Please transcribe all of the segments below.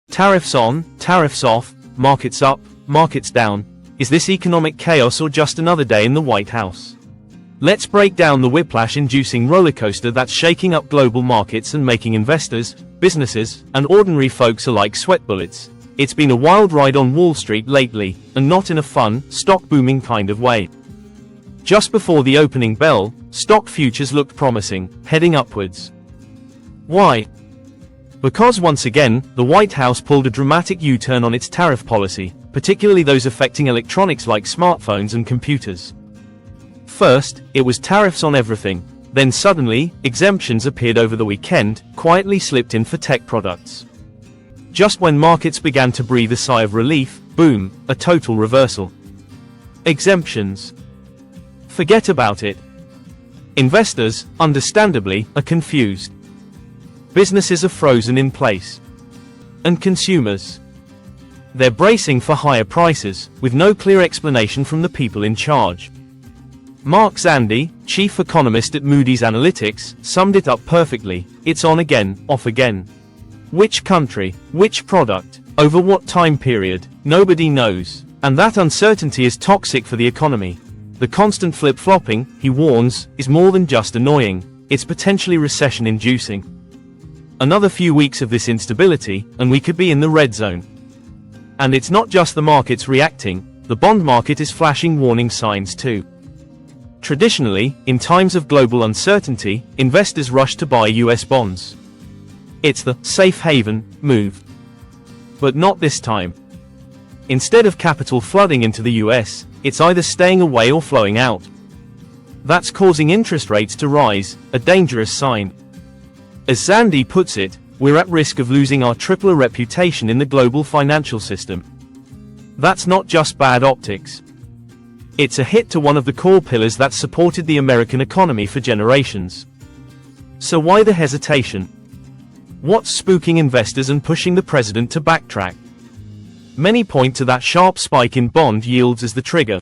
Tariffs on, tariffs off, markets up, markets down. Is this economic chaos or just another day in the White House? Let's break down the whiplash-inducing rollercoaster that's shaking up global markets and making investors, businesses, and ordinary folks alike sweat bullets. It's been a wild ride on Wall Street lately, and not in a fun, stock-booming kind of way. Just before the opening bell, stock futures looked promising, heading upwards. Why? Because once again, the White House pulled a dramatic U-turn on its tariff policy, particularly those affecting electronics like smartphones and computers. First, it was tariffs on everything. Then suddenly, exemptions appeared over the weekend, quietly slipped in for tech products. Just when markets began to breathe a sigh of relief, boom, a total reversal. Exemptions. Forget about it. Investors, understandably, are confused. Businesses are frozen in place. And consumers? They're bracing for higher prices, with no clear explanation from the people in charge. Mark Zandi, chief economist at Moody's Analytics, summed it up perfectly. It's on again, off again. Which country, which product, over what time period, nobody knows. And that uncertainty is toxic for the economy. The constant flip-flopping, he warns, is more than just annoying, it's potentially recession-inducing. Another few weeks of this instability, and we could be in the red zone. And it's not just the markets reacting, the bond market is flashing warning signs too. Traditionally, in times of global uncertainty, investors rush to buy US bonds. It's the safe haven move. But not this time. Instead of capital flooding into the US, it's either staying away or flowing out. That's causing interest rates to rise, a dangerous sign. As Zandi puts it, we're at risk of losing our AAA reputation in the global financial system. That's not just bad optics. It's a hit to one of the core pillars that supported the American economy for generations. So why the hesitation? What's spooking investors and pushing the president to backtrack? Many point to that sharp spike in bond yields as the trigger.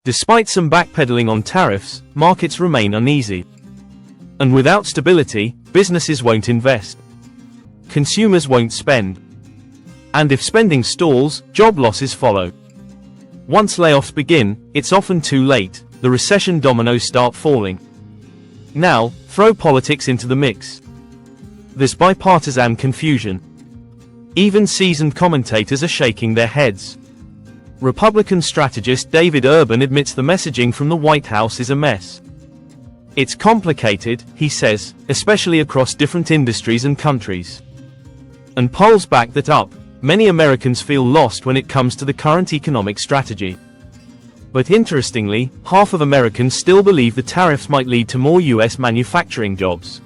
Despite some backpedaling on tariffs, markets remain uneasy. And without stability, businesses won't invest. Consumers won't spend. And if spending stalls, job losses follow. Once layoffs begin, it's often too late, the recession dominoes start falling. Now, throw politics into the mix. There's bipartisan confusion. Even seasoned commentators are shaking their heads. Republican strategist David Urban admits the messaging from the White House is a mess. It's complicated, he says, especially across different industries and countries. And polls back that up. Many Americans feel lost when it comes to the current economic strategy. But interestingly, half of Americans still believe the tariffs might lead to more US manufacturing jobs.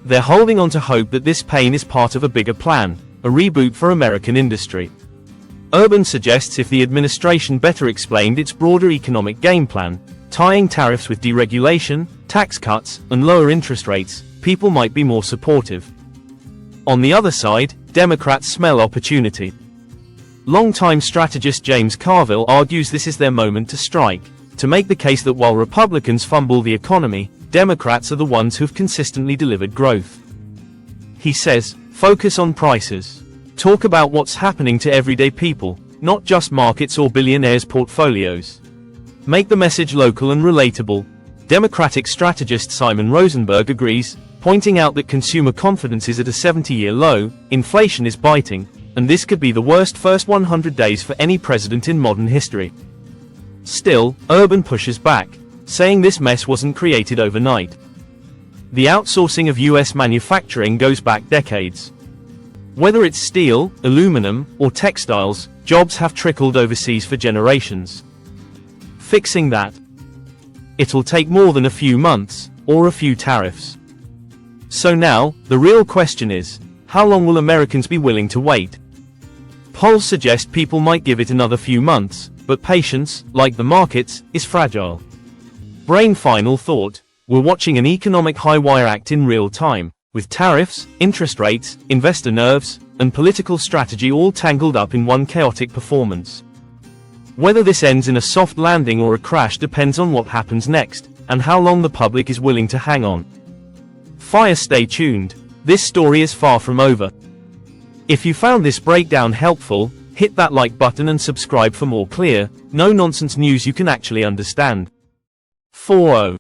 They're holding on to hope that this pain is part of a bigger plan, a reboot for American industry. Urban suggests if the administration better explained its broader economic game plan, tying tariffs with deregulation, tax cuts, and lower interest rates, people might be more supportive. On the other side, Democrats smell opportunity. Longtime strategist James Carville argues this is their moment to strike, to make the case that while Republicans fumble the economy, Democrats are the ones who've consistently delivered growth. He says, focus on prices. Talk about what's happening to everyday people, not just markets or billionaires' portfolios. Make the message local and relatable. Democratic strategist Simon Rosenberg agrees, pointing out that consumer confidence is at a 70-year low, inflation is biting, and this could be the worst first 100 days for any president in modern history. Still, Urban pushes back, saying this mess wasn't created overnight. The outsourcing of US manufacturing goes back decades. Whether it's steel, aluminum, or textiles, jobs have trickled overseas for generations. Fixing that? It'll take more than a few months, or a few tariffs. So now, the real question is, how long will Americans be willing to wait? Polls suggest people might give it another few months, but patience, like the markets, is fragile. Brain final thought, we're watching an economic high-wire act in real time, with tariffs, interest rates, investor nerves, and political strategy all tangled up in one chaotic performance. Whether this ends in a soft landing or a crash depends on what happens next, and how long the public is willing to hang on. Stay tuned. This story is far from over. If you found this breakdown helpful, hit that like button and subscribe for more clear, no-nonsense news you can actually understand. 4.